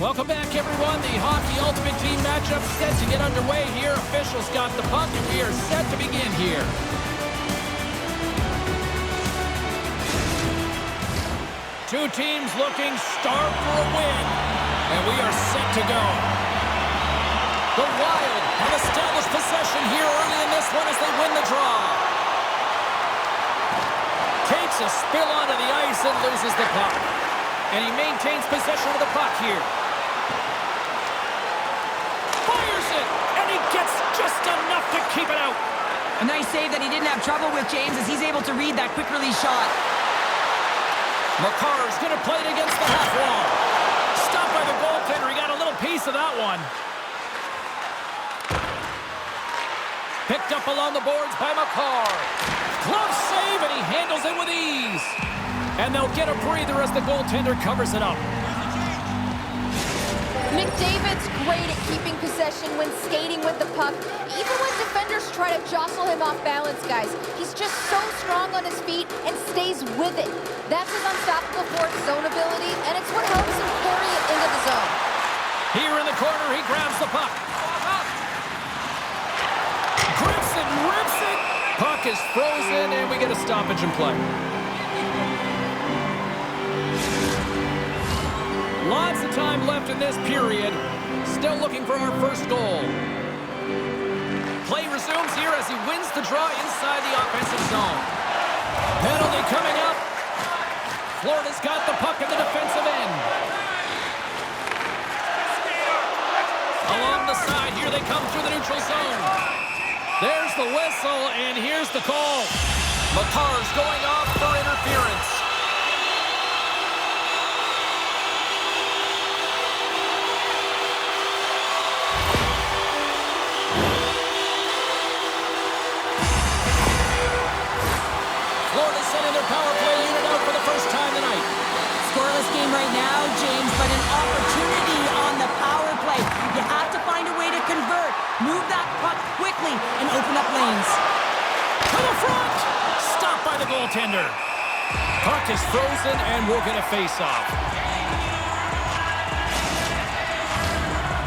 Welcome back, everyone. The Hockey Ultimate Team matchup set to get underway here. Officials got the puck, and we are set to begin here. Two teams looking starved for a win, and we are set to go. The Wild have established possession here early in this one as they win the draw. Takes a spill onto the ice and loses the puck. And he maintains possession of the puck here. Fires it, and he gets just enough to keep it out. A nice save that he didn't have trouble with, James, as he's able to read that quick release shot. McCarr's going to play it against the half wall. Stopped by the goaltender. He got a little piece of that one. Picked up along the boards by McCarr. Glove save, and he handles it with ease. And they'll get a breather as the goaltender covers it up. McDavid's great at keeping possession when skating with the puck, even when defenders try to jostle him off balance, guys. He's just so strong on his feet and stays with it. That's his unstoppable forward zone ability, and it's what helps him carry it into the zone. Here in the corner, he grabs the puck. Grips it and rips it. Puck is frozen, and we get a stoppage in play. Lots of time left in this period. Still looking for our first goal. Play resumes here as he wins the draw inside the offensive zone. Penalty coming up. Florida's got the puck in the defensive end. Along the side, here they come through the neutral zone. There's the whistle, and here's the call. McCarr's going off for interference. Power play unit out for the first time tonight. Scoreless game right now, James, but an opportunity on the power play. You have to find a way to convert. Move that puck quickly and open up lanes. To the front! Stopped by the goaltender. Puck is frozen, and we'll get a face-off.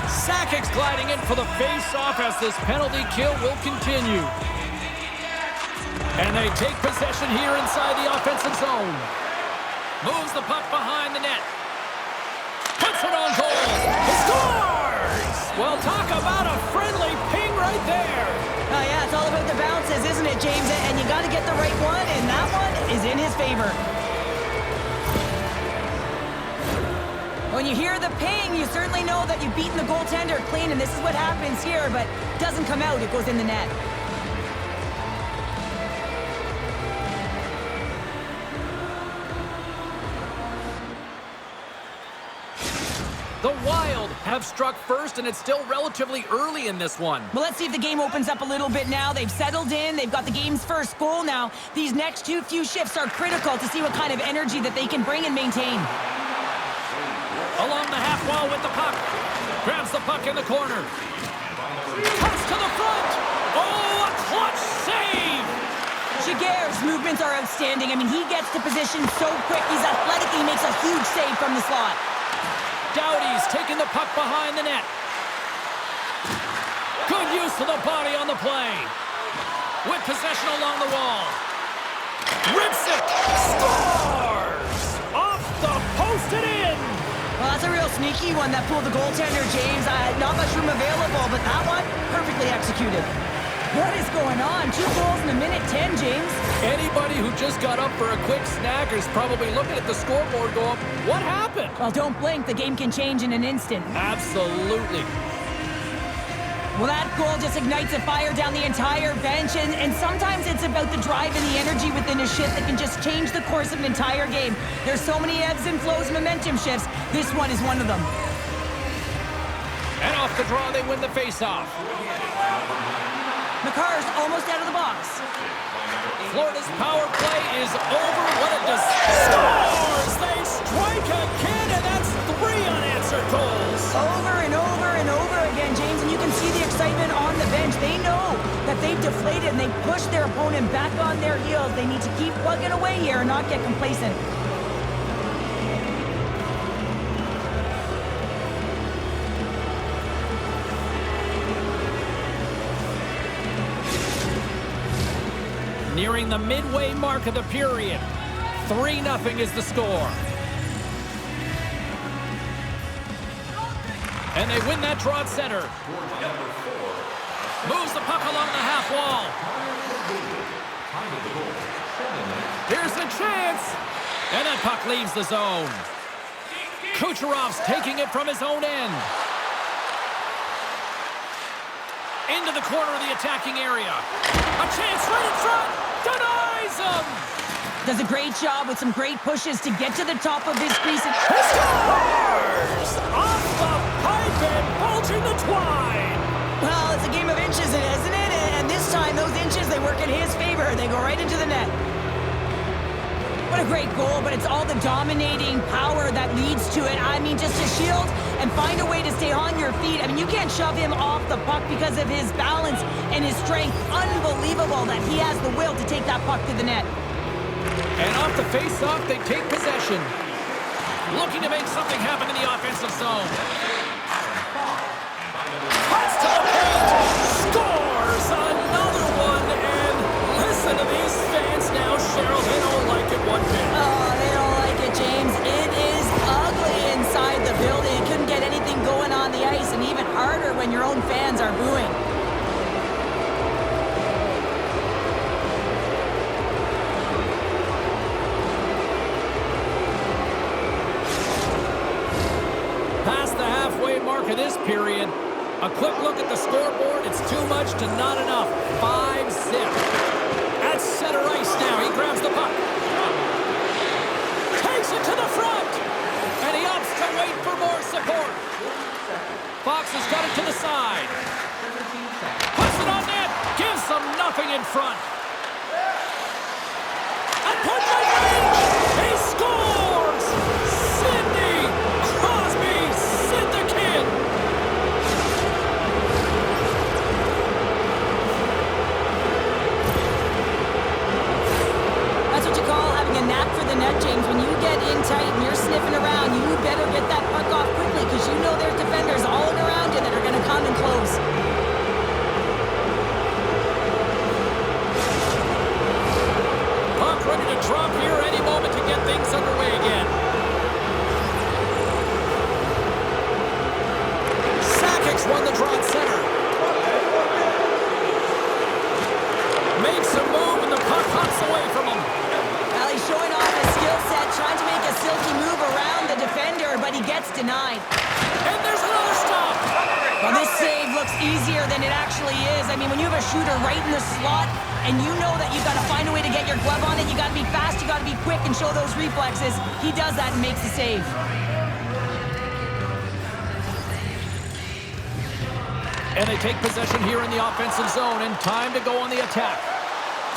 Sakic's gliding in for the face-off as this penalty kill will continue. And they take possession here inside the offensive zone. Moves the puck behind the net. Puts it on goal. He scores! Well, talk about a friendly ping right there. Oh, yeah, it's all about the bounces, isn't it, James? And you got to get the right one, and that one is in his favor. When you hear the ping, you certainly know that you've beaten the goaltender clean, and this is what happens here, but it doesn't come out. It goes in the net. The Wild have struck first, and it's still relatively early in this one. Well, let's see if the game opens up a little bit now. They've settled in. They've got the game's first goal now. These next few shifts are critical to see what kind of energy that they can bring and maintain. Along the half wall with the puck. Grabs the puck in the corner. Cuts to the front. Oh, a clutch save! Giguère's movements are outstanding. I mean, he gets to position so quick. He's athletic. He makes a huge save from the slot. Doughty's taking the puck behind the net. Good use of the body on the play. With possession along the wall. Rips it. Scores! Off the post and in. Well, that's a real sneaky one that pulled the goaltender, James. Not much room available, but that one, perfectly executed. What is going on? 2 goals in a minute 10, James. Anybody who just got up for a quick snack is probably looking at the scoreboard going, what happened? Well, don't blink. The game can change in an instant. Absolutely. Well, that goal just ignites a fire down the entire bench, and sometimes it's about the drive and the energy within a shift that can just change the course of an entire game. There's so many ebbs and flows, momentum shifts. This one is one of them. And off the draw, they win the face-off. McCarr's almost out of the box. Florida's power play is over. What a scores! They strike again, and that's 3 unanswered goals. Over and over and over again, James, and you can see the excitement on the bench. They know that they've deflated and they've pushed their opponent back on their heels. They need to keep plugging away here and not get complacent. Nearing the midway mark of the period. 3-0 is the score. And they win that draw at center. Moves the puck along the half wall. Here's the chance. And that puck leaves the zone. Kucherov's taking it from his own end. Into the corner of the attacking area. A chance right in front. Denies him. Does a great job with some great pushes to get to the top of his crease. He scores! Off the pipe and bulging the twine. Well, it's a game of inches, isn't it? And this time, those inches, they work in his favor. They go right into the net. What a great goal, but it's all the dominating power that leads to it. I mean, just to shield and find a way to stay on your feet. I mean, you can't shove him off the puck because of his balance and his strength. Unbelievable that he has the will to take that puck to the net. And off the face-off, they take possession. Looking to make something happen in the offensive zone. Pass to the paint. Scores another one. And listen to these fans now, Cheryl. They don't like it one bit. Oh, they don't like it, James. It is ugly inside the building. You couldn't get anything going on the ice, and even harder when your own fans are booing. Past the halfway mark of this period. A quick look at the scoreboard. It's too much to not enough. 5-zip. At center ice now. He grabs the puck. Takes it to the front. And he opts to wait for more support. Fox has got it to the side. Puts it on net. Gives them nothing in front. And put by range. He scores. Sidney Crosby, Sid the Kid. That's what you call having a knack for the net, James. When you get in tight and you're sniffing around, you better get that puck off quickly because you know there's defenders all around you that are going to come and close. Puck ready to drop here any moment to get things underway again. Sakic's won the draw at center. Makes a move and the puck hops away from him. Well, he's showing off his skill set, trying to make a silky move around the defender, but he gets denied. And there's another stop. Well, this save looks easier than it actually is. I mean, when you have a shooter right in the slot and you know that you've got to find a way to get your glove on it, you got to be fast, you got to be quick and show those reflexes. He does that and makes the save. And they take possession here in the offensive zone and time to go on the attack.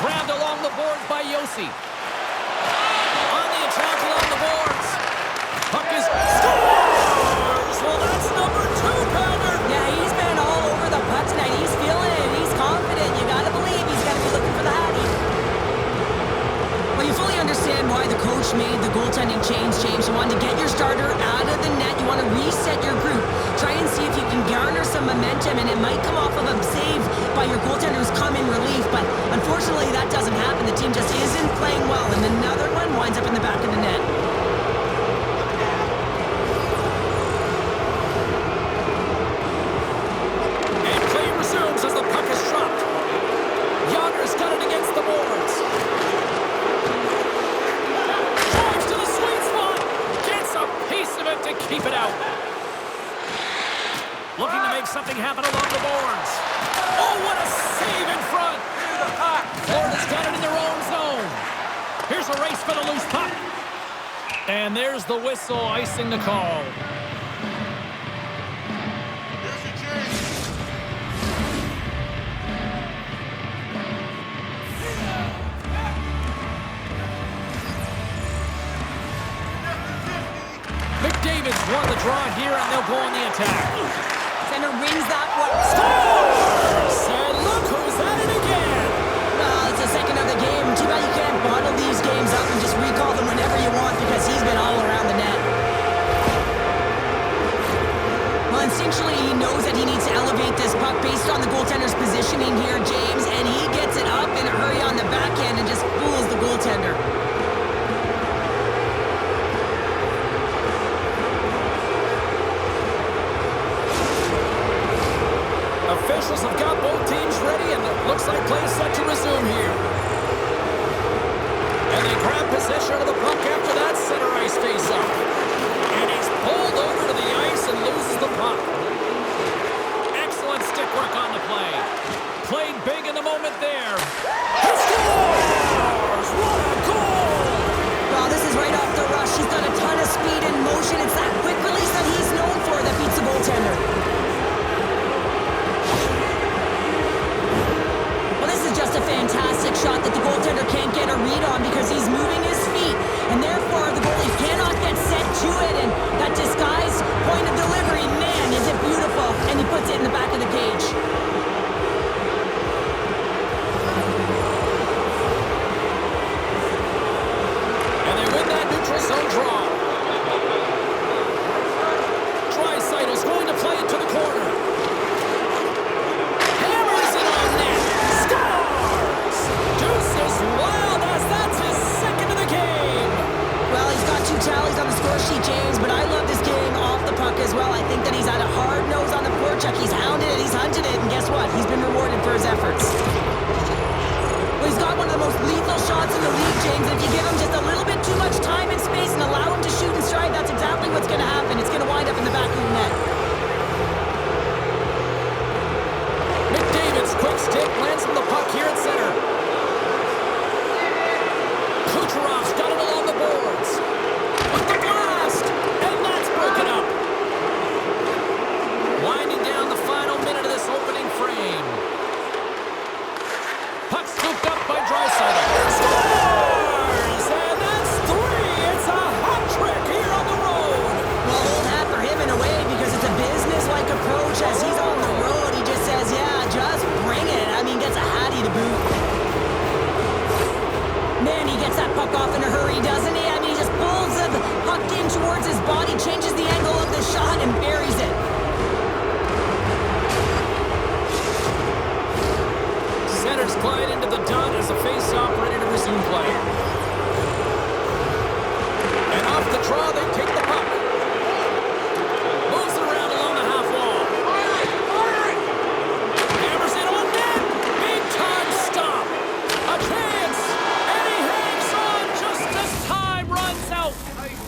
Grabbed along the boards by Yossi. On the attack along the boards. Puck is scores! Well, that's number 2-pounder. Yeah, he's been all over the puck tonight. He's feeling it. He's confident. You got to believe he's got to be looking for the hattie. Well, you fully understand why the coach made the goaltending change, James. You want to get your starter out of the net. You want to reset your group. Try and see if you can garner some momentum, and it might come off of a save by your goaltender who's come in relief, but unfortunately that doesn't happen. The team just isn't playing well, and another one winds up in the back of the net. And play resumes as the puck is dropped. Yager's got it against the boards. Drives to the sweet spot. Gets a piece of it to keep it out. Looking to make something happen along the boards. Oh, what a save in front. Florida's got it in their own zone. Here's a race for the loose puck. And there's the whistle icing the call. McDavid's won the draw here, and they'll go on the attack. Center wins that one. Scores! And look who's at it again. Well, it's the second of the game. Too bad you can't bottle these games up and just recall them whenever you want because he's been all around the net. Well, instinctually, he knows that he needs to elevate this puck based on the goaltender's positioning here, James, and he gets it up in a hurry on the backhand. officials have got both teams ready, and it looks like play is set to resume here. And they grab possession of the puck after that center ice face-off. And he's pulled over to the ice and loses the puck. Excellent stick work on the play. Played big in the moment there. He scores! What a goal! Well, this is right off the rush. He's got a ton of speed and motion. It's that quick release that he's known for that beats the goaltender. Well, this is just a fantastic shot that the goaltender can't get a read on because he's moving his feet, and therefore the goalie cannot get set to it, and that disguised point of delivery, man, is it beautiful, and he puts it in the back of the cage. And they win that neutral zone draw. Draisaitl going to play it to the corner. Hammers it on net. Scores! Deuces wild as that's his second of the game. Well, he's got 2 tallies on the score sheet, James, but I love this game off the puck as well. I think that he's had a hard nose on the forecheck. He's hounded it, he's hunted it, and guess what? He's been rewarded for his efforts. Well, he's got one of the most lethal shots in the league, James. If you give him just a little bit too much time and space and allow him to shoot and strike, that's exactly what's going to happen. It's going to wind up in the back of the net. McDavid's quick stick lands from the puck here at center. Kucherov's got it along the boards. With the blast! And that's broken up. Winding down the final minute of this opening frame. Puck scooped up by Draisaitl. Scores! And that's 3! It's a hat trick here on the road. Well, old hat for him in a way because it's a business-like approach as he's on the road. He just says, yeah, just bring it. I mean, gets a hattie to boot. Man, he gets that puck off in a hurry, doesn't he? I mean, he just pulls the puck in towards his body, changes the angle of the shot, and buries it. Centers glide into the dot as the face-off ready to resume play. And off the draw, they take the puck. Moves it around along the half wall. Hammers it on net. Big time stop. A chance. And he hangs on just as time runs out.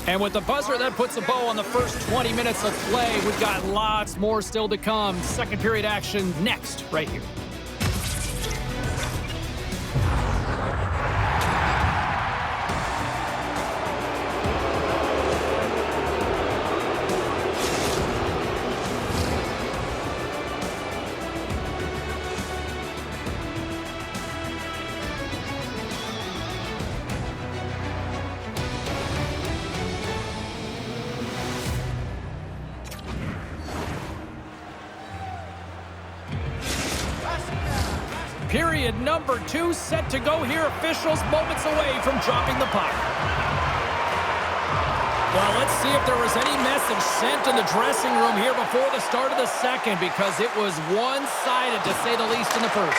And with the buzzer, that puts a bow on the first 20 minutes of play. We've got lots more still to come. Second period action next, right here. Period number 2 set to go here. Officials moments away from dropping the puck. Well, let's see if there was any message sent in the dressing room here before the start of the second, because it was one-sided to say the least in the first.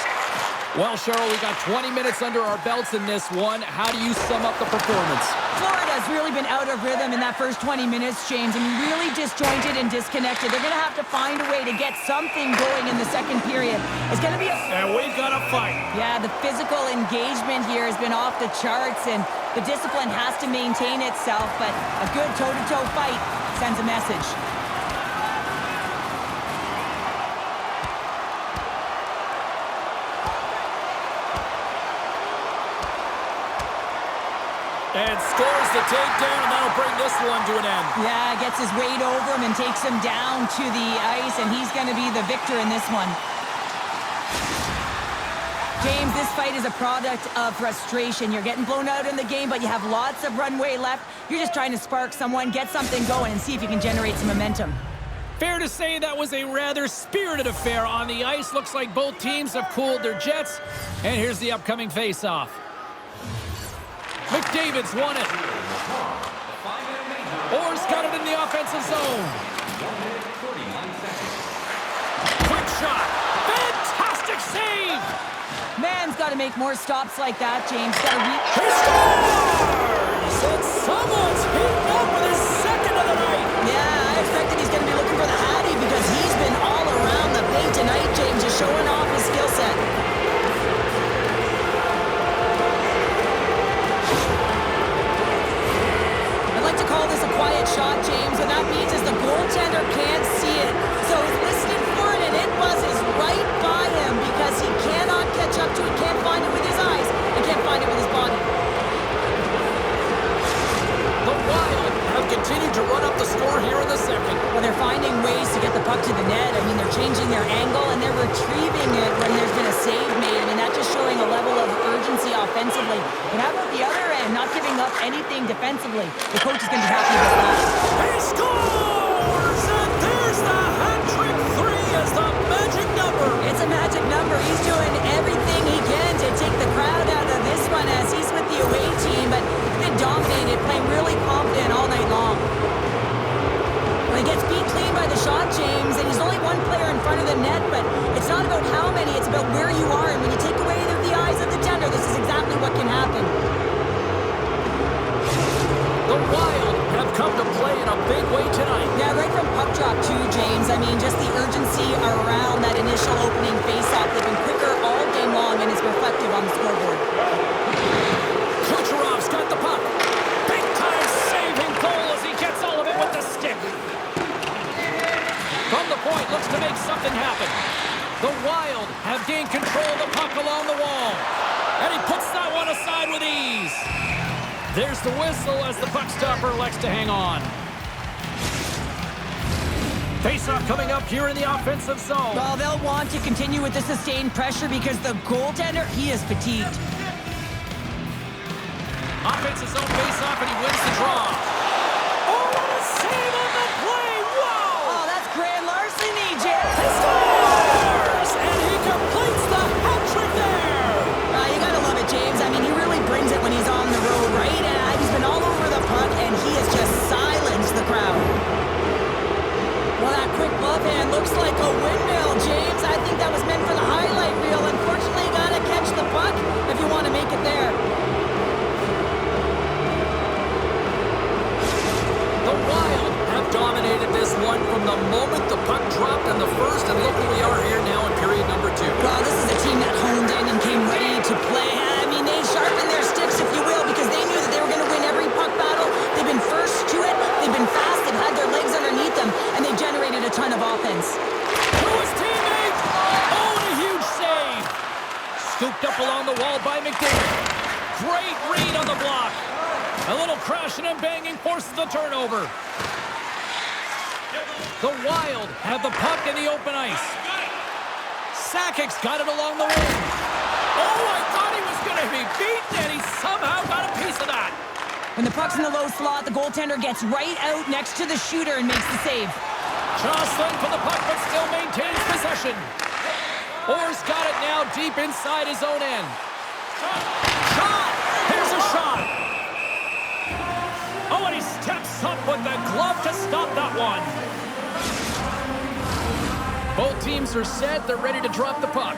Well, Cheryl, we got 20 minutes under our belts in this one. How do you sum up the performance? Florida's really been out of rhythm in that first 20 minutes, James, and really disjointed and disconnected. They're going to have to find a way to get something going in the second period. It's going to be And we've got a fight. Yeah, the physical engagement here has been off the charts, and the discipline has to maintain itself, but a good toe-to-toe fight sends a message. And scores the takedown, and that'll bring this one to an end. Yeah, gets his weight over him and takes him down to the ice, and he's going to be the victor in this one. James, this fight is a product of frustration. You're getting blown out in the game, but you have lots of runway left. You're just trying to spark someone, get something going, and see if you can generate some momentum. Fair to say that was a rather spirited affair on the ice. Looks like both teams have cooled their jets. And here's the upcoming face-off. McDavid's won it. Orr's got it in the offensive zone. Quick shot. Fantastic save. Man's got to make more stops like that, James. Got to He scores! And someone's heating up with his second of the night. Yeah, I expected he's going to be looking for the Hattie because he's been all around the paint tonight, James, just showing their angle, and they're retrieving it when there's been a save made. I mean, that's just showing a level of urgency offensively. But how about the other end, not giving up anything defensively? The coach is going to be happy with that. He scores! And there's the hat-trick three as the magic number. It's a magic number. He's doing everything he can to take the crowd out of this one as he's with the away team, but he's been dominated, playing really confident all night long. Well, he gets beat clean by the shot, James, and he's only one player in front of the net, but it's not about how many, it's about where you are, and when you take away the eyes of the tender, this is exactly what can happen. The Wild have come to play in a big way tonight. Yeah, right from puck drop too, James. I mean, just the urgency around that initial opening faceoff. They've been quicker all game long, and it's reflective on the scoreboard. Kucherov's got the puck. Big-time saving goal as he gets all of it with the stick. From the point, looks to make something happen. The Wild have gained control of the puck along the wall. And he puts that one aside with ease. There's the whistle as the puck stopper elects to hang on. Face-off coming up here in the offensive zone. Well, they'll want to continue with the sustained pressure because the goaltender, he is fatigued. Offensive zone face-off, and he wins the draw. Oh, what a save on the play! Whoa! Oh, that's grand larceny, James. He scores! And he completes the hat-trick there! You gotta love it, James. I mean, he really brings it when he's on the road, right? And he's been all over the puck, and he has just silenced the crowd. Well, that quick glove hand looks like a windmill, James. I think that was meant for the highlight reel. Unfortunately, you gotta catch the puck if you want to make it there. The Wild have dominated this one from the moment the puck dropped in the first, and look where we are here now in period number 2. Well, this is a team that honed in and came ready to play. I mean, they sharpened their sticks, if you will, because they knew that they were going to win every puck battle. They've been first to it. They've been fast. They've had their legs underneath them, and they've generated a ton of offense. To his teammate! Oh, and a huge save! Scooped up along the wall by McDavid. Great read on the block. A little crashing and banging forces the turnover. The Wild have the puck in the open ice. Sakic's got it along the wing. Oh, I thought he was going to be beaten, and he somehow got a piece of that. When the puck's in the low slot, the goaltender gets right out next to the shooter and makes the save. Jostling for the puck, but still maintains possession. Orr's got it now deep inside his own end. Shot! Here's a shot! Oh, and he steps up with the glove to stop that one. Both teams are set. They're ready to drop the puck.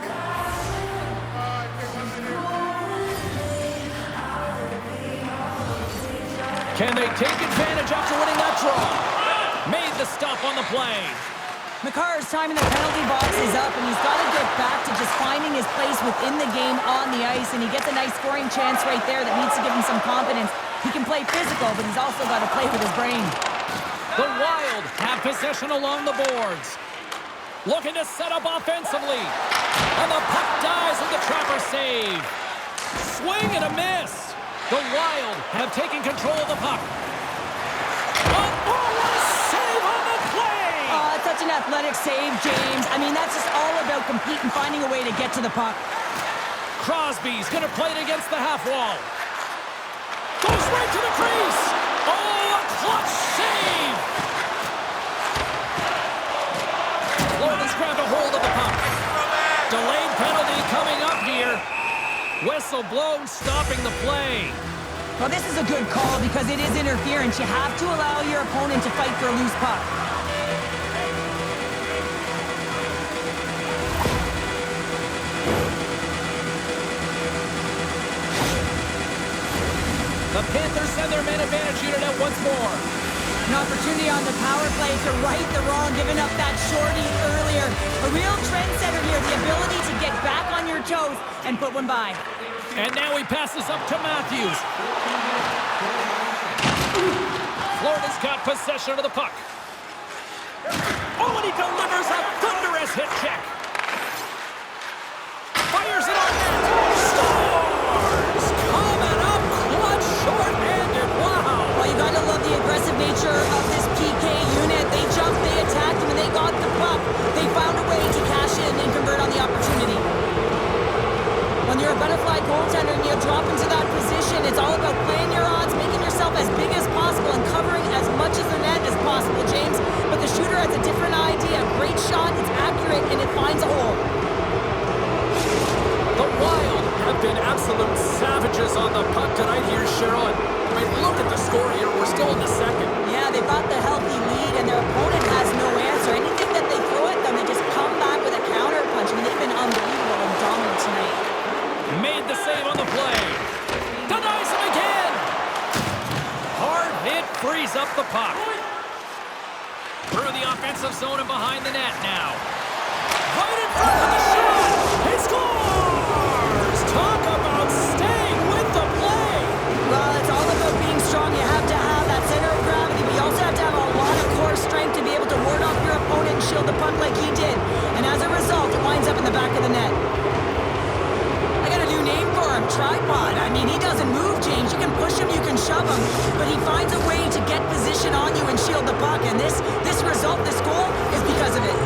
Can they take advantage after winning that draw? Made the stop on the play. McCarr's time in the penalty box is up, and he's got to get back to just finding his place within the game on the ice, and he gets a nice scoring chance right there that needs to give him some confidence. He can play physical, but he's also got to play with his brain. The Wild have possession along the boards. Looking to set up offensively. And the puck dies with the trapper save. Swing and a miss. The Wild have taken control of the puck. Oh, what a save on the play! Oh, such an athletic save, James. I mean, that's just all about competing, finding a way to get to the puck. Crosby's going to play it against the half wall. Goes right to the crease. Oh, a clutch save. Florida's grabbed a hold of the puck. Delayed penalty coming up here. Whistle blown, stopping the play. Well, this is a good call because it is interference. You have to allow your opponent to fight for a loose puck. The Panthers send their man advantage unit out once more. An opportunity on the power play to right the wrong, giving up that shorty earlier. A real trendsetter here, the ability to get back on your toes and put one by. And now he passes up to Matthews. Florida's got possession of the puck. Oh, and he delivers a thunderous hit check. Fires it on net. Scores! Coming up clutch short-handed. Wow! Well, you gotta love the aggressive nature of this PK unit. They jumped, they attacked him, and they got the puck. They found a way to catch zone and behind the net now. Right in front of the shot! He scores! Talk about staying with the play! Well, it's all about being strong. You have to have that center of gravity, but you also have to have a lot of core strength to be able to ward off your opponent and shield the puck like he did. And as a result, it winds up in the back of the net. I got a new name for him, Tripod. I mean, he doesn't move, James. You can push him, you can shove him, but he finds a way to get position on you and shield the puck. And this result, this goal, is because of it.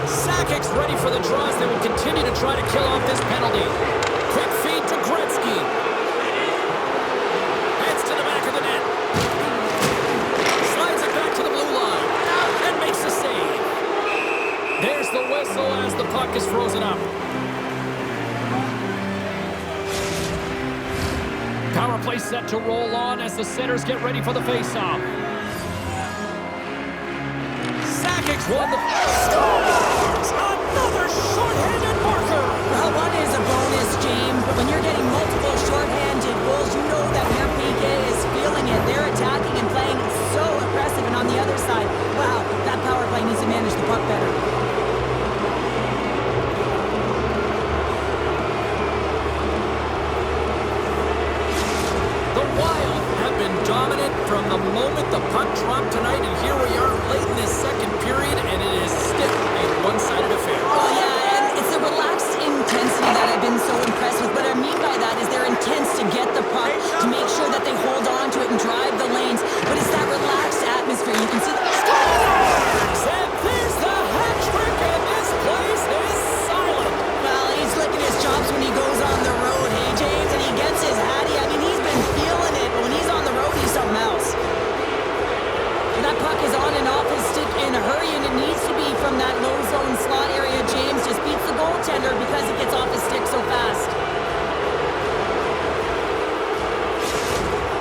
Sakic's ready for the draws. They will continue to try to kill off this penalty. Quick feed to Gretzky. Heads to the back of the net. Slides it back to the blue line. And makes the save. There's the whistle as the puck is frozen up. Power play set to roll on as the centers get ready for the faceoff. Sakic's won the... Scores! Another shorthanded marker! Well, one is a bonus, James, but when you're getting multiple shorthanded goals, you know that your PK is feeling it. They're attacking and playing so aggressive, and on the other side, wow, that power play needs to manage the puck better. The Wild have been dominant from the moment the puck dropped tonight, and here we are late in this second period, and it is still a one-sided affair. Oh, yeah, and it's the relaxed intensity that I've been so impressed with. What I mean by that is they're intense to get the puck, to make sure that they hold on to it and drive the lanes, but it's that relaxed atmosphere. You can see the... Scores! And there's the hat trick, and this place is silent. Well, he's licking his chops when he goes on the road, hey, James, and he gets his hattie. I mean, he's been feeling it, but when he's on the road, he's something else. That puck is on and off his stick in a hurry, and it needs to be from that low zone slot area. James just beats the goaltender because it gets off his stick so fast.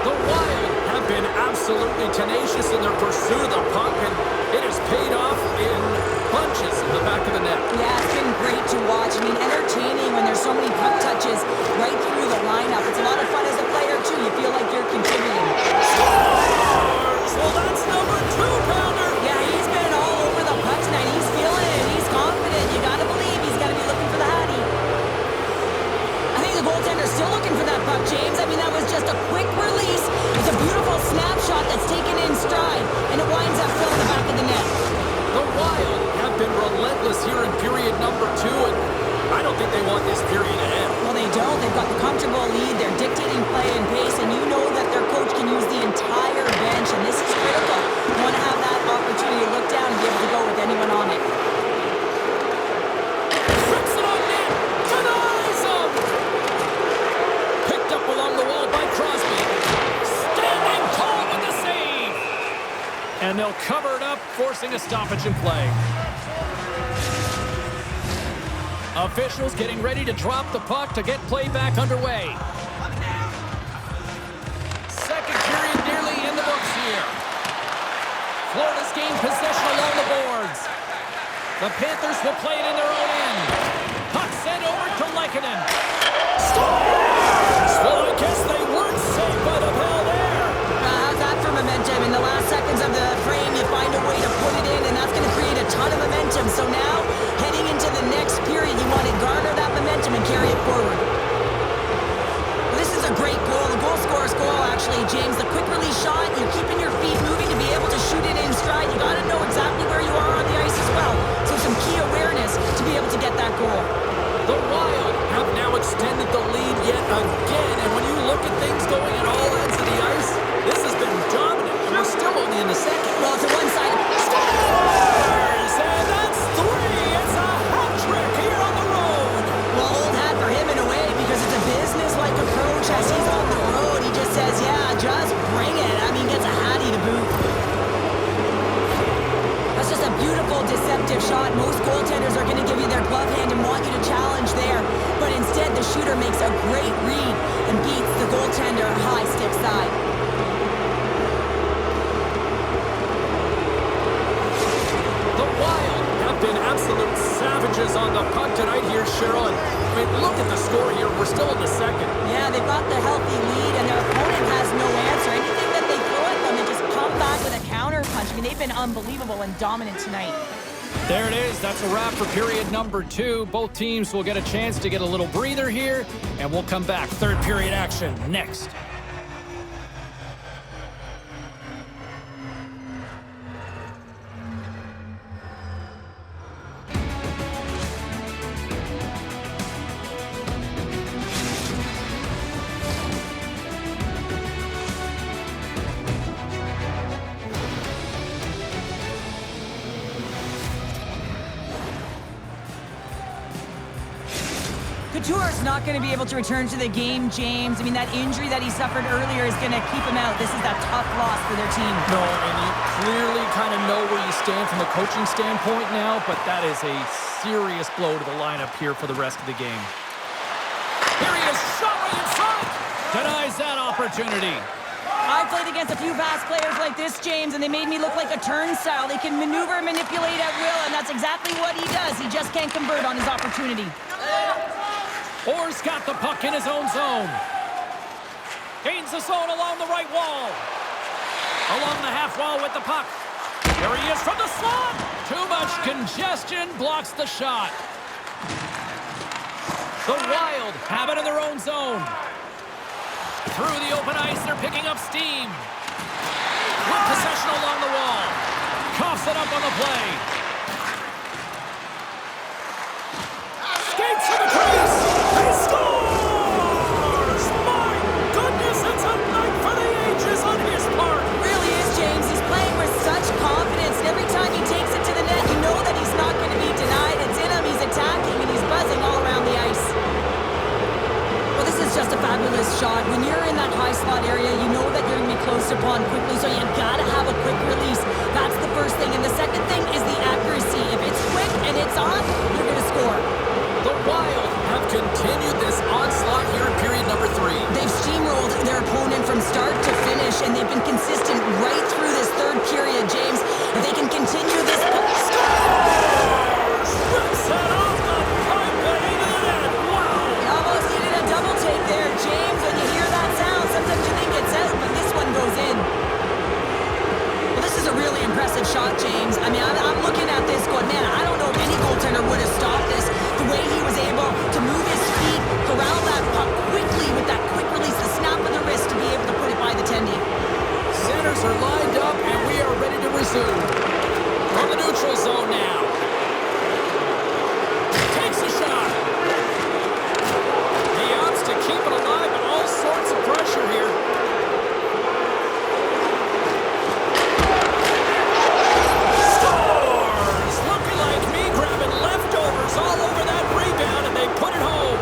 The Wild have been absolutely tenacious in their pursuit of the puck, and it has paid off in bunches in the back of the net. Yeah, it's been great to watch. I mean, entertaining when there's so many puck touches right through the lineup. It's a lot of fun as a player, too. You feel like you're contributing. Scores! Well, that's number 2-pounder. Yeah, he's been all over the puck tonight. He's feeling it. He's confident. You gotta believe he's gotta be looking for the hattie. I think the goaltender's still looking for that puck, James. I mean, that was just a quick release. It's a beautiful snapshot that's taken in stride, and it winds up filling the back of the net. The Wild have been relentless here in period number 2, and I don't think they want this period to end. Well, they don't. They've got the comfortable lead. They're dictating play and pace, and you know that their coach can use the entire bench, and this is critical. You want to have that opportunity to look down and be able to go with anyone on it. Tricks it on net. Denies him. Picked up along the wall by Crosby. Standing tall with the save. And they'll cover it up, forcing a stoppage in play. Officials getting ready to drop the puck to get play back underway. Second period nearly in the books here. Florida's gained possession along the boards. The Panthers will play it in their own end. Puck sent over to Lehkonen. Scores! Well, I guess they weren't safe by the bell there. How's that for momentum? In the last seconds of the frame, you find a way to put it in, and that's going to create a ton of momentum. So now, heading into the next period, you want to garner that momentum and carry it forward. Well, this is a great goal. The goal scorer's goal, actually, James. The quick release shot, you're keeping your feet moving to be able to shoot it in stride. You got to know exactly where you are on the ice as well. So some key awareness to be able to get that goal. The Wild have now extended the lead yet again, and when you look at things going at all ends of the ice, this has been dominant, and we're still only in the second. Well, it's a one-sided... Scores! And that's 3! It's a hat trick here on the road! Well, old hat for him in a way, because it's a business-like approach as he's on the road. He just says, yeah, just bring it. I mean, gets a hattie to boot. That's just a beautiful, deceptive shot. Most goaltenders are going to give you their glove hand and want you to challenge there. But instead, the shooter makes a great read and beats the goaltender high stick side. The Wild have been absolute savages on the puck tonight here, Cheryl. I mean, look at the score here. We're still in the second. Yeah, they've got the healthy lead, and their opponent has no answer. Anything that they throw at them, they just come back with a counter punch. I mean, they've been unbelievable and dominant tonight. There it is. That's a wrap for period number 2. Both teams will get a chance to get a little breather here, and we'll come back. Third period action next. Couture's not going to be able to return to the game, James. I mean, that injury that he suffered earlier is going to keep him out. This is that tough loss for their team. No, and you clearly kind of know where you stand from a coaching standpoint now, but that is a serious blow to the lineup here for the rest of the game. Here he is, shot right in front! Denies that opportunity. I've played against a few fast players like this, James, and they made me look like a turnstile. They can maneuver and manipulate at will, and that's exactly what he does. He just can't convert on his opportunity. Orr's got the puck in his own zone. Gains the zone along the right wall. Along the half wall with the puck. There he is from the slot. Too much congestion blocks the shot. The Wild have it in their own zone. Through the open ice, they're picking up steam. With possession along the wall. Coughs it up on the play. Skates to the crease. He scores! My goodness, it's a night for the ages on his part. It really is, James. He's playing with such confidence, and every time he takes it to the net, you know that he's not going to be denied. It's in him, he's attacking, and he's buzzing all around the ice. Well, this is just a fabulous shot. When you're in that high slot area, you know that you're going to be close upon quickly, so you got to have a quick release. That's the first thing, and the second thing is the accuracy. If it's quick and it's on, you're going to score. The Wild have continued this onslaught here in period number 3. They've steamrolled their opponent from start to finish, and they've been consistent right through this third period, James. If they can continue this... Scores! Rips it off the pipe and into the net. Wow! You almost needed a double take there, James. When you hear that sound, sometimes you think it's out, but this one goes in. Well, this is a really impressive shot, James. I mean, I'm looking at this going, man, I don't know if any goaltender would have stopped this. The way he was able to move his feet, corral that puck quickly with that quick release, the snap of the wrist to be able to put it by the tendy. Centers are lined up, and we are ready to resume. From the neutral zone now. Takes a shot. He opts to keep it alive, but all sorts of pressure here. Scores! Looking like me grabbing leftovers all over that rebound, and they put it home.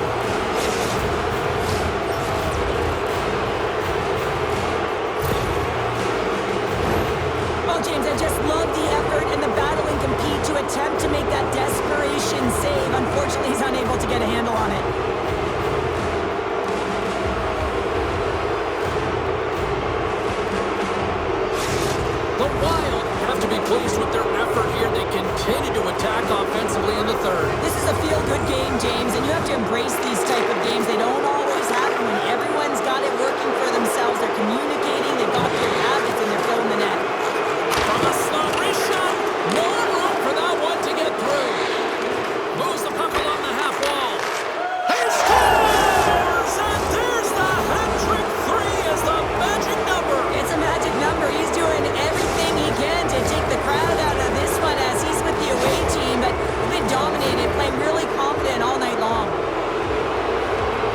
Oh, James, I just love the effort and the battle and compete to attempt to make that desperation save. Unfortunately, he's unable to get a handle on it. The Wild have to be pleased with their effort here. They continue to attack offensively in the third. This is a feel-good game, James, and you have to embrace these type of games. They don't always happen when everyone's got it working for themselves. They're communicating, they've got their habits, and they're filling the net. From the slot, wrist shot. No room for that one to get through. Moves the puck along the half wall. He scores! And there's the hat-trick 3 as the magic number. It's a magic number. He's doing everything he can to take the crowd out of this one as he's with the away team, but been dominated, playing really confident all night long.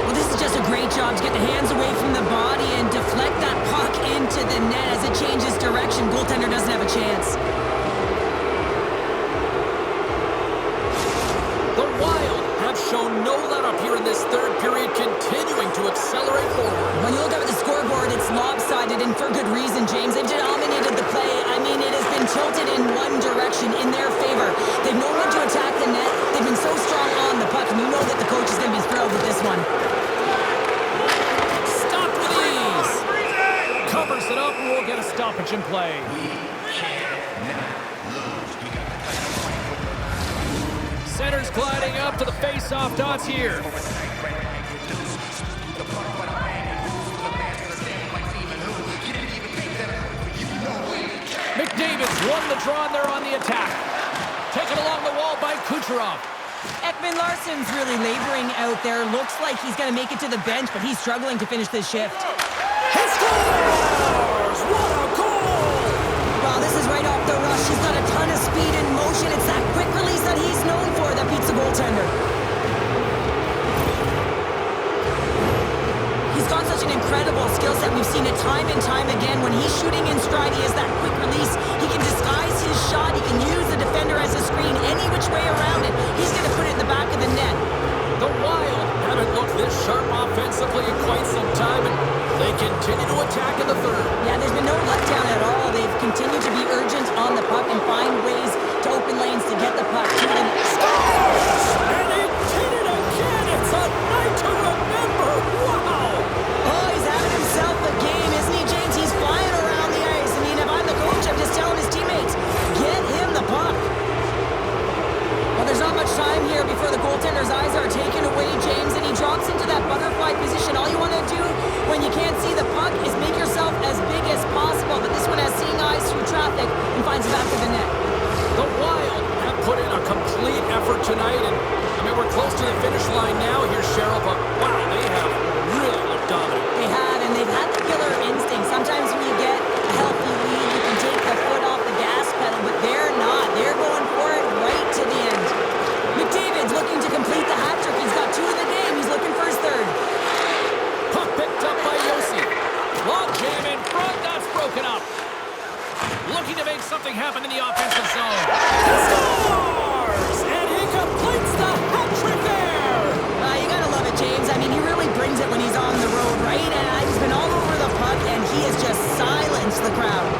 Well, this is just a great job to get the hands away from the body and deflect that puck into the net as it changes direction. Goaltender doesn't have a chance. The Wild have shown no let-up here in this third period, continuing to accelerate forward. When you look up at the scoreboard, it's lopsided, and for good reason, James. They've dominated the play. I mean, it has been tilted in one direction in their favor. They've known when to attack the net. They've been so strong on the puck, and you know that the coach is going to be thrilled with this one. Stopped with ease. Covers it up, and we'll get a stoppage in play. Centers gliding up to the face-off dots here. McDavid's won the draw, and they're on the attack. taken along the wall by Kucherov. Ekman Larsson's really laboring out there. Looks like he's going to make it to the bench, but he's struggling to finish this shift. He scores! What a goal! Wow, this is right off the rush. He's got a ton of speed and motion. It's that quick release that he's known for that beats the goaltender. He's got such an incredible skill set. We've seen it time and time again. When he's shooting in stride, he has that quick release. He can disguise his shot. He can use the defender as a screen any which way around it. He's going to put it in the back of the net. The Wild haven't looked this sharp offensively in quite some time, and they continue to attack in the third. Yeah, there's been no letdown at all. They've continued to be urgent on the puck and find ways to open lanes to get the puck to them. Scores! And he did it again! It's a night to remember! Wow! Oh, he's having himself a game, isn't he, James? He's flying around the ice. I mean, if I'm the coach, I'm just telling his teammates, get him the puck. Well, there's not much time here before the goaltender's eyes are taken away, James, and he drops into that butterfly position. All you want to do when you can't see the puck is make yourself as big as possible, but this one has seeing eyes through traffic and finds the back of the net. The Wild have put in a complete effort tonight, and I mean, we're close to the finish line now here, Cheryl, but wow, they have really looked dominant. They have, and they've had the killer instinct. Sometimes when you get a healthy lead, you can take the foot off the gas pedal, but they're not. They're going for it right to the end. McDavid's looking to complete the hat trick. He's got 2 in the game. He's looking for his third. Puck picked up by Yossi. Long jam in front, that's broken up. Looking to make something happen in the offensive zone. He scores! And he completes the hat trick there! You gotta love it, James. I mean, he really brings it when he's on the road, right? And he's been all over the puck, and he has just silenced the crowd.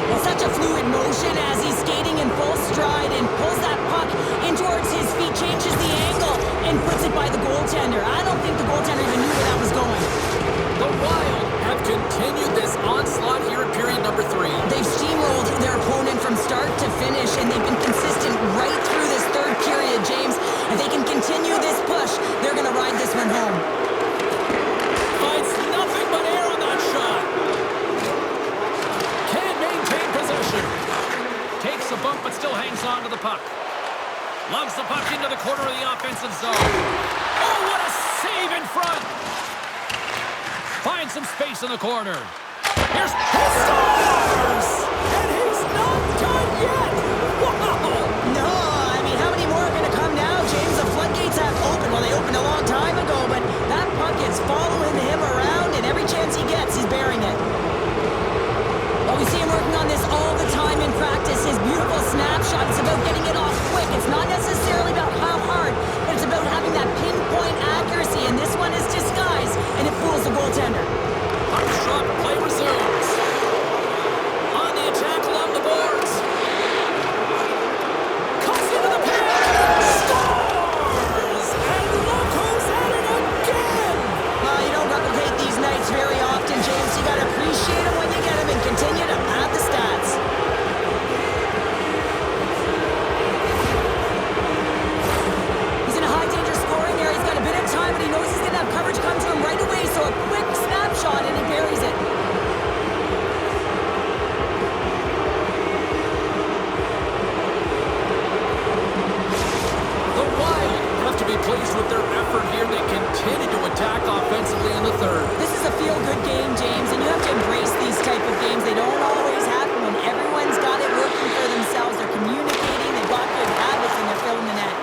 Well, such a fluid motion as he's skating in full stride and pulls that puck in towards his feet, changes the angle, and puts it by the goaltender. I don't think the goaltender even knew where that was going. The Wild have continued this onslaught here in period number 3. They've steamrolled their opponent from start to finish, and they've been consistent right through this third period, James. If they can continue this push, they're going to ride this one home. Finds nothing but air on that shot. Can't maintain possession. Takes a bump, but still hangs on to the puck. Lugs the puck into the corner of the offensive zone. Oh, what a save in front! Finds some space in the corner. Here's he scores! And he's not done yet! Wow! No, I mean, how many more are going to come now, James? The floodgates have opened. Well, they opened a long time ago, but that puck is following him around, and every chance he gets, he's bearing it. Well, we see him working on this all the time in practice. His beautiful snapshot, it's about getting it off quick. It's not necessarily about how hard, but it's about having that pinpoint accuracy, and this one is disguised, and it fools the goaltender. Puck drop, play resumes. On the attack along the boards. Cuts into the paint. Scores! And look who's at it again! Well, you don't replicate these nights very often, James. You got to appreciate them when you get them and continue to pad the stats. He's in a high danger scoring area. He's got a bit of time, but he knows he's going to have coverage come to him right away, so a quick snapshot and he buries it. The Wild have to be pleased with their effort here. They continue to attack offensively in the third. This is a feel-good game, James, and you have to embrace these type of games. They don't always happen when everyone's got it working for themselves. They're communicating, they've got good habits, and they're filling the net.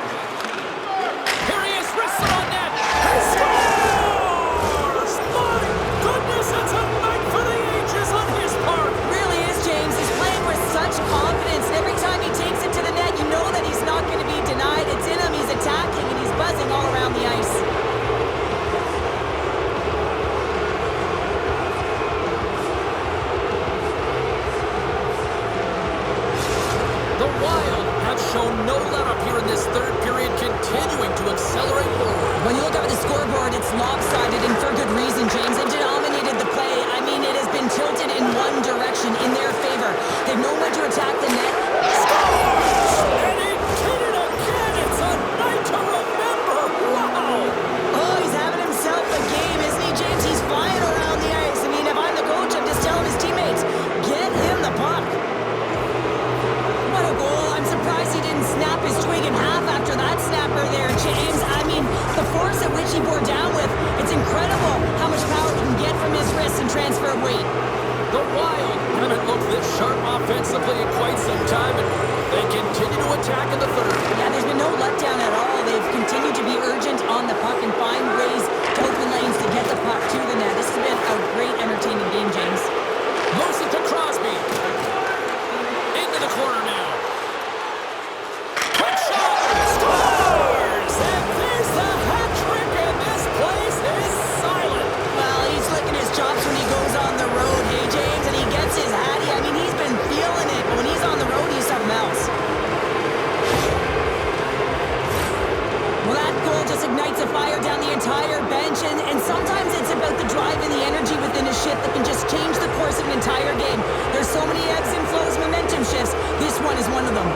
Here he is, wrists it on net. He scores! My goodness, it's a night for the ages on his part. Really is, James. He's playing with such confidence. And every time he takes it to the net, you know that he's not going to be denied. It's in him. He's attacking, and he's buzzing all around the ice. The Wild have shown no let-up here in this third period, continuing to accelerate forward. When you look up at the scoreboard, it's lopsided, and for good reason, James. They've dominated the play. I mean, it has been tilted in one direction, in their favor. They've known when to attack the net. Scores! And he did it again! It's a night to remember! Wow! Oh, he's having himself a game, isn't he, James? He's flying around the ice. I mean, if I'm the coach, I'm just telling his teammates, get him the puck. a fire down the entire bench, and sometimes it's about the drive and the energy within a shift that can just change the course of an entire game. There's so many ebbs and flows, momentum shifts. This one is one of them.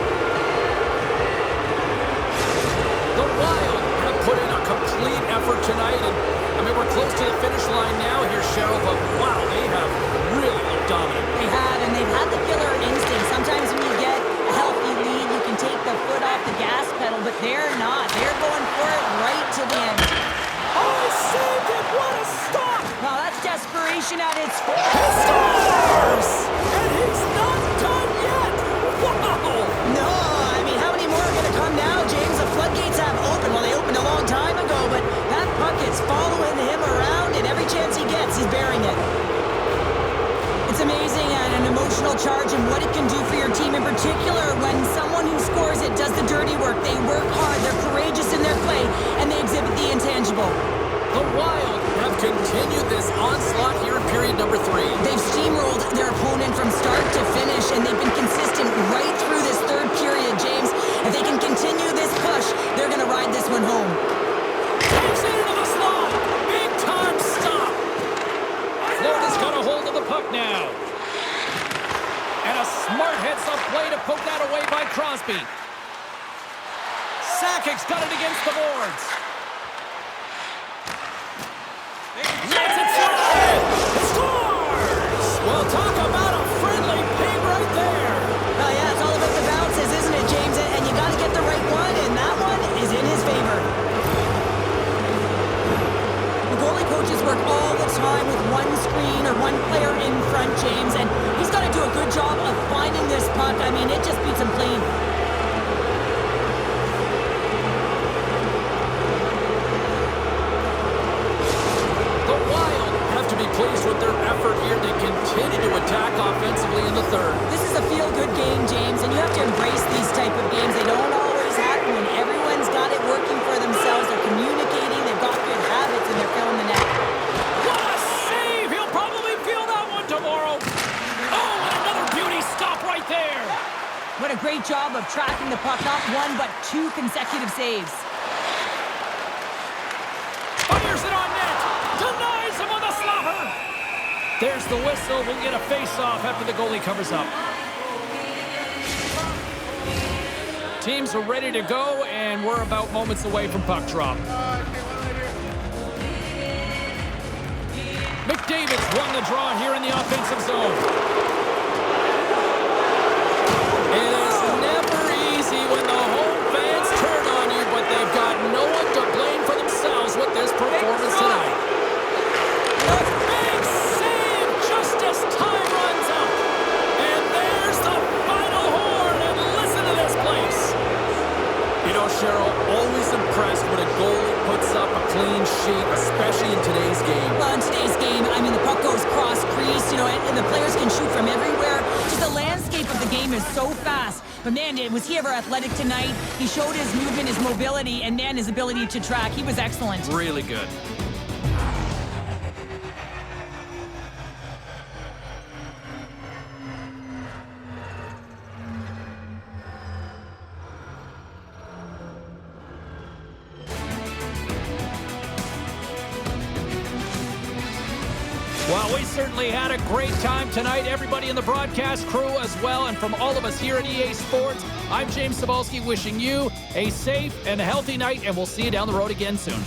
The Wild have put in a complete effort tonight, and I mean, we're close to the finish line now here, Cheryl, but wow, they have really looked dominant. They have, and they've had the killer instinct. Sometimes when you get a healthy lead, you can take the foot off the gas pedal, but they're not. They're going for it right to the end. Oh, he saved it! What a stop! Wow, that's desperation at its He scores! And he's not done yet! Wow! No, I mean, how many more are going to come now, James? The floodgates have opened. Well, they opened a long time ago, but that puck is following him around, and every chance he gets, he's bearing it. It's amazing and an emotional charge and what it can do for your team in particular when someone who scores it does the dirty work. They work hard, they're courageous in their play, and they exhibit the intangible. The Wild have continued this onslaught here in period number 3. They've steamrolled their opponent from start to finish, and they've been consistent right through this third period, James. If they can continue this push, they're going to ride this one home. Takes it into the slot. Big time stop. Florida's got a hold of the puck now. And a smart heads-up play to poke that away by Crosby. Sakic's got it against the boards. Lets it slide! Scores! Well, talk about a friendly ping right there. Oh, yeah, it's all about the bounces, isn't it, James? And you got to get the right one, and that one is in his favor. The goalie coaches work all the time with one screen or one player in front, James, and he's got to do a good job of finding this puck. I mean, it just beats him clean. Pleased with their effort here. They continue to attack offensively in the third. This is a feel-good game, James, and you have to embrace these type of games. They don't always happen when everyone's got it working for themselves. They're communicating, they've got good habits, and they're filling the net. What a save! He'll probably feel that one tomorrow. Oh, and another beauty stop right there. What a great job of tracking the puck. Not one, but 2 consecutive saves. Fires it on net. Denies him on the slapper. There's the whistle. We'll get a face-off after the goalie covers up. Teams are ready to go, and we're about moments away from puck drop. McDavid's won the draw here in the offensive zone. It is never easy when the home fans turn on you, but they've got no one to blame for themselves with this performance tonight. Big save just as time runs out. And there's the final horn, and listen to this place. You know, Cheryl, always impressed when a goalie puts up a clean sheet, especially in today's game. Well, in today's game, I mean, the puck goes cross-crease, you know, and the players can shoot from everywhere. Just the landscape of the game is so fast. But, man, was he ever athletic tonight? He showed his movement, his mobility, and, man, his ability to track. He was excellent. Really good. Well, we certainly had a great time tonight. Everybody in the broadcast crew as well. And from all of us here at EA Sports, I'm James Cebulski wishing you a safe and healthy night, and we'll see you down the road again soon.